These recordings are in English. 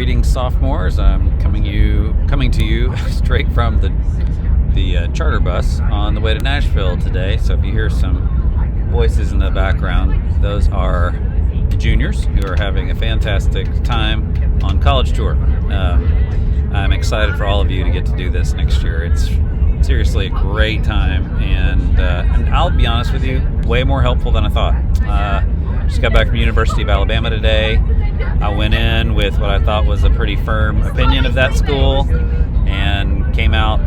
Greetings, sophomores. I'm coming to you straight from the charter bus on the way to Nashville today. So if you hear some voices in the background, those are the juniors who are having a fantastic time on college tour. I'm excited for all of you to get to do this next year. It's seriously a great time, and I'll be honest with you, way more helpful than I thought. Just got back from University of Alabama today. I went in with what I thought was a pretty firm opinion of that school and came out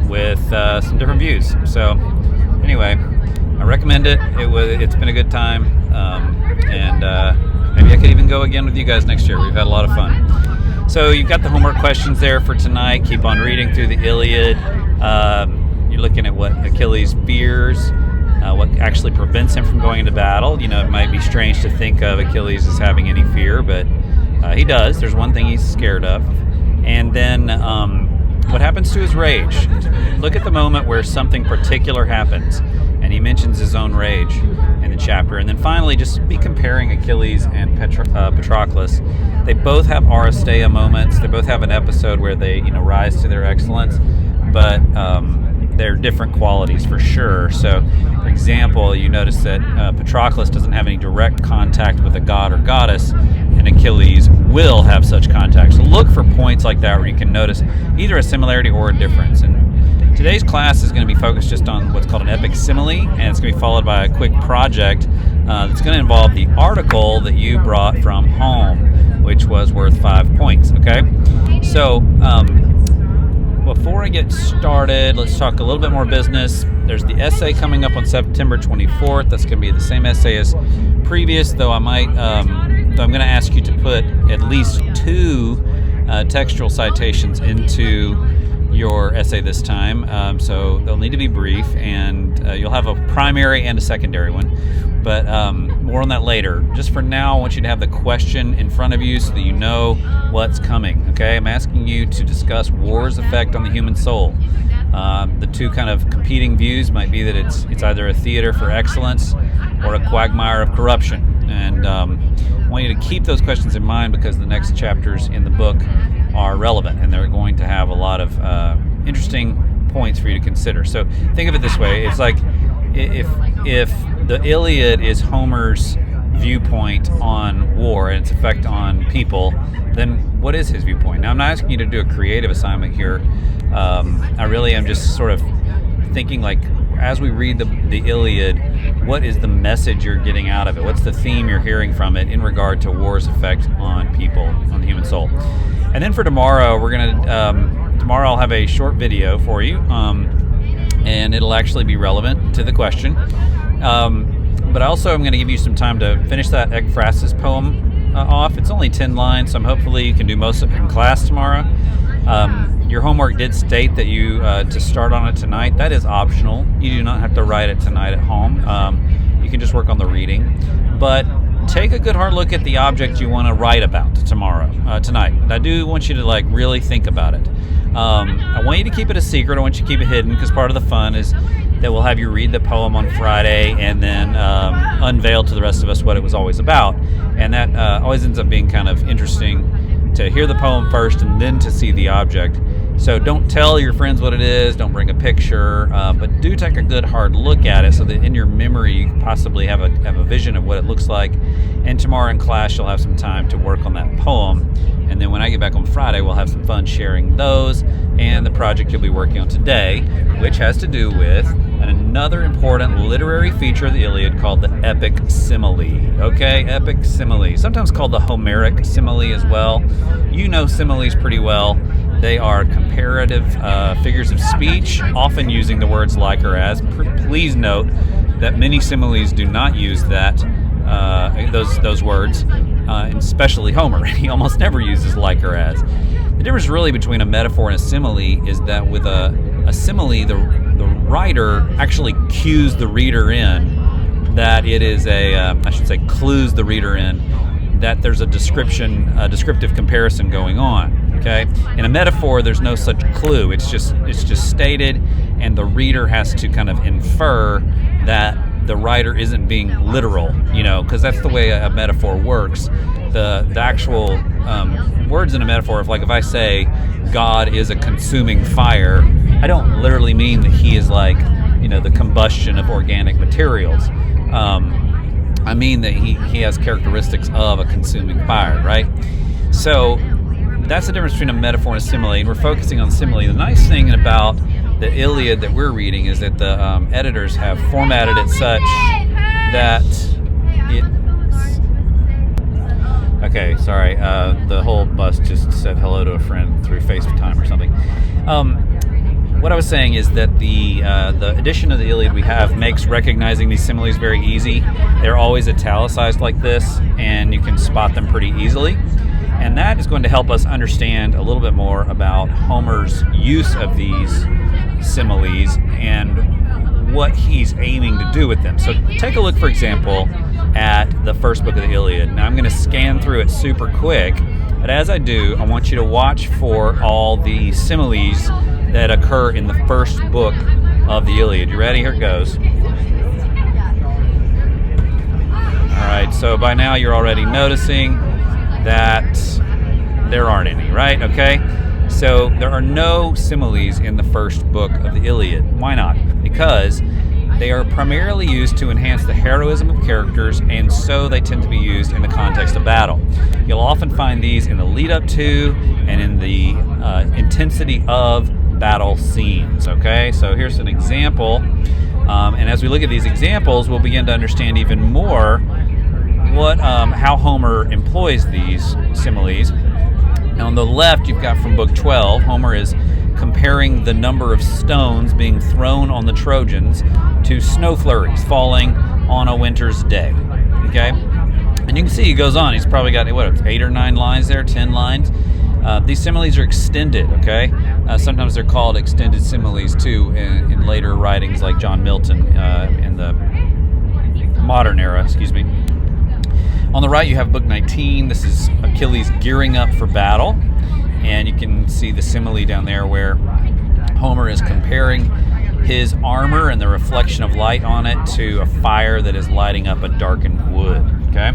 with some different views. So anyway, I recommend it. It's been a good time, and maybe I could even go again with you guys next year. We've had a lot of fun. So you've got the homework questions there for tonight. Keep on reading through the Iliad. You're looking at what Achilles fears, what actually prevents him from going into battle. You know, it might be strange to think of Achilles as having any fear, but he does. There's one thing he's scared of. And then what happens to his rage? Look at the moment where something particular happens, and he mentions his own rage in the chapter. And then finally, just be comparing Achilles and Patroclus. They both have Aristeia moments. They both have an episode where they, rise to their excellence, but they're different qualities for sure. So, for example, you notice that Patroclus doesn't have any direct contact with a god or goddess, and Achilles will have such contact. So look for points like that where you can notice either a similarity or a difference. And today's class is going to be focused just on what's called an epic simile, and it's going to be followed by a quick project that's going to involve the article that you brought from home, which was worth 5 points, okay? So, before I get started, let's talk a little bit more business. There's the essay coming up on September 24th. That's going to be the same essay as previous, though I'm going to ask you to put at least 2 textual citations into your essay this time. So they'll need to be brief, and you'll have a primary and a secondary one. But more on that later. Just for now, I want you to have the question in front of you so that you know what's coming. Okay, I'm asking you to discuss war's effect on the human soul. The 2 kind of competing views might be that it's either a theater for excellence or a quagmire of corruption. And I want you to keep those questions in mind because the next chapters in the book are relevant, and they're going to have a lot of interesting points for you to consider. So think of it this way. It's like if the Iliad is Homer's viewpoint on war and its effect on people, then what is his viewpoint? Now, I'm not asking you to do a creative assignment here. I really am just sort of thinking, like, as we read the Iliad, what is the message you're getting out of it? What's the theme you're hearing from it in regard to war's effect on people, on the human soul? And then for tomorrow, tomorrow I'll have a short video for you, and it'll actually be relevant to the question. But also I'm going to give you some time to finish that Ekphrasis poem off. It's only 10 lines, so hopefully you can do most of it in class tomorrow. Your homework did state that you to start on it tonight. That is optional. You do not have to write it tonight at home. You can just work on the reading. But take a good hard look at the object you want to write about tonight. I do want you to really think about it. I want you to keep it a secret. I want you to keep it hidden because part of the fun is that we'll have you read the poem on Friday and then unveil to the rest of us what it was always about. And that always ends up being kind of interesting to hear the poem first and then to see the object. So don't tell your friends what it is, don't bring a picture, but do take a good hard look at it so that in your memory you possibly have a vision of what it looks like. And tomorrow in class you'll have some time to work on that poem. And then when I get back on Friday, we'll have some fun sharing those and the project you'll be working on today, which has to do with another important literary feature of the Iliad called the epic simile. Okay, epic simile, sometimes called the Homeric simile as well. You know similes pretty well. They are comparative figures of speech, often using the words like or as. Please note that many similes do not use those words, and especially Homer. He almost never uses like or as. The difference really between a metaphor and a simile is that with a simile, the writer actually cues the reader in that it is clues the reader in that there's a descriptive comparison going on. Okay, in a metaphor, there's no such clue. It's just stated, and the reader has to kind of infer that the writer isn't being literal, because that's the way a metaphor works. The actual words in a metaphor. If I say God is a consuming fire, I don't literally mean that he is like, the combustion of organic materials. I mean that he has characteristics of a consuming fire, right? So that's the difference between a metaphor and a simile, and we're focusing on simile. The nice thing about the Iliad that we're reading is that the editors have formatted it such that it... Okay, sorry, the whole bus just said hello to a friend through FaceTime or something. What I was saying is that the edition of the Iliad we have makes recognizing these similes very easy. They're always italicized like this, and you can spot them pretty easily. And that is going to help us understand a little bit more about Homer's use of these similes and what he's aiming to do with them. So take a look, for example, at the first book of the Iliad. Now I'm going to scan through it super quick, but as I do, I want you to watch for all the similes that occur in the first book of the Iliad. You ready? Here it goes. Alright, so by now you're already noticing that there aren't any, right? Okay? So there are no similes in the first book of the Iliad. Why not? Because they are primarily used to enhance the heroism of characters, and so they tend to be used in the context of battle. You'll often find these in the lead up to and in the intensity of battle scenes. Okay, so here's an example, and as we look at these examples, we'll begin to understand even more how Homer employs these similes. Now on the left, you've got from book 12, Homer is comparing the number of stones being thrown on the Trojans to snow flurries falling on a winter's day. Okay, and you can see he goes on. He's probably got 8 or 9 lines there, 10 lines. These similes are extended, okay? Sometimes they're called extended similes too in later writings like John Milton in the modern era, On the right you have book 19. This is Achilles gearing up for battle, and you can see the simile down there where Homer is comparing his armor and the reflection of light on it to a fire that is lighting up a darkened wood, okay?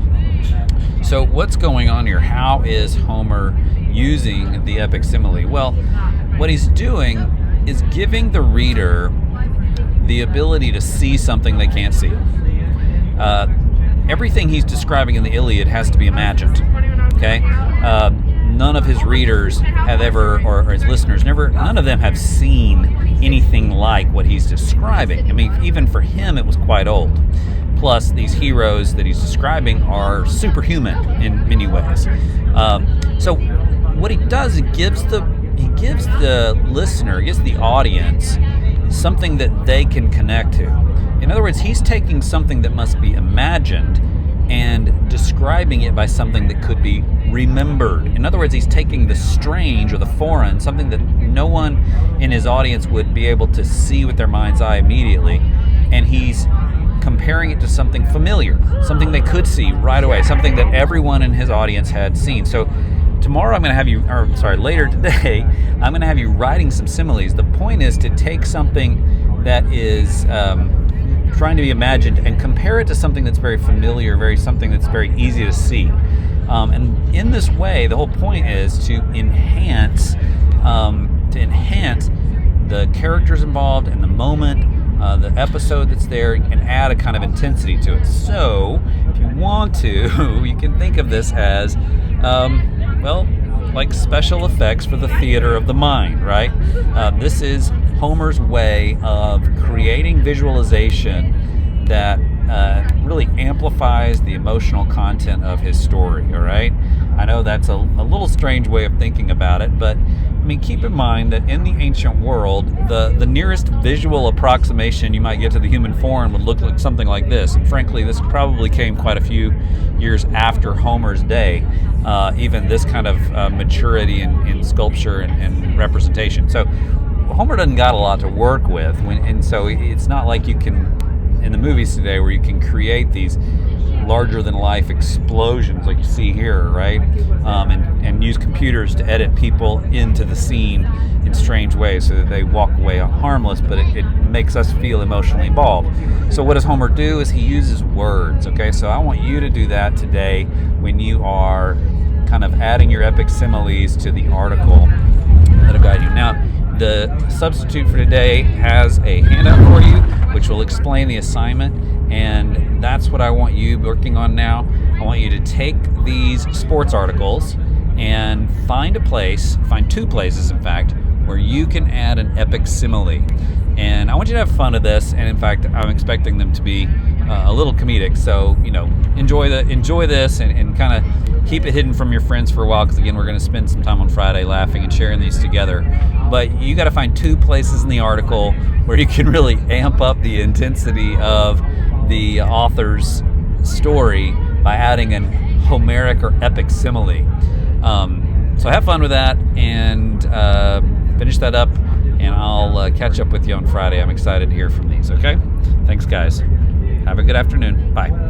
So what's going on here? How is Homer using the epic simile? Well, what he's doing is giving the reader the ability to see something they can't see. Everything he's describing in the Iliad has to be imagined, okay? None of his readers have ever, or his listeners, none of them have seen anything like what he's describing. I mean, even for him, it was quite old. Plus, these heroes that he's describing are superhuman in many ways. So what he does, he gives the listener, gives the audience something that they can connect to. In other words, he's taking something that must be imagined and describing it by something that could be remembered. In other words, he's taking the strange or the foreign, something that no one in his audience would be able to see with their mind's eye immediately, and he's comparing it to something familiar, something they could see right away, something that everyone in his audience had seen. So tomorrow I'm going to have you, later today, I'm going to have you writing some similes. The point is to take something that is trying to be imagined and compare it to something that's very familiar, something that's very easy to see. And in this way, the whole point is to enhance the characters involved and the moment, the episode that's there, and add a kind of intensity to it. So, if you want to, you can think of this as, like special effects for the theater of the mind, right? This is Homer's way of creating visualization that really amplifies the emotional content of his story, all right? I know that's a little strange way of thinking about it, but I mean, keep in mind that in the ancient world, the nearest visual approximation you might get to the human form would look like something like this. And frankly, this probably came quite a few years after Homer's day, even this kind of maturity in sculpture and representation. So Homer doesn't got a lot to work with, and so it's not like you can, in the movies today, where you can create these larger-than-life explosions like you see here, right? And use computers to edit people into the scene in strange ways so that they walk away harmless, but it makes us feel emotionally involved. So what does Homer do is he uses words, okay? So I want you to do that today when you are kind of adding your epic similes to the article that'll guide you. Now, the substitute for today has a handout for you, which will explain the assignment, and that's what I want you working on now. I want you to take these sports articles and find two places, in fact, where you can add an epic simile. And I want you to have fun with this, and in fact, I'm expecting them to be a little comedic. So, enjoy this and kind of keep it hidden from your friends for a while, because again, we're going to spend some time on Friday laughing and sharing these together. But you got to find two places in the article where you can really amp up the intensity of the author's story by adding an Homeric or epic simile. So have fun with that and finish that up, and I'll catch up with you on Friday. I'm excited to hear from these, okay? Thanks, guys. Have a good afternoon. Bye.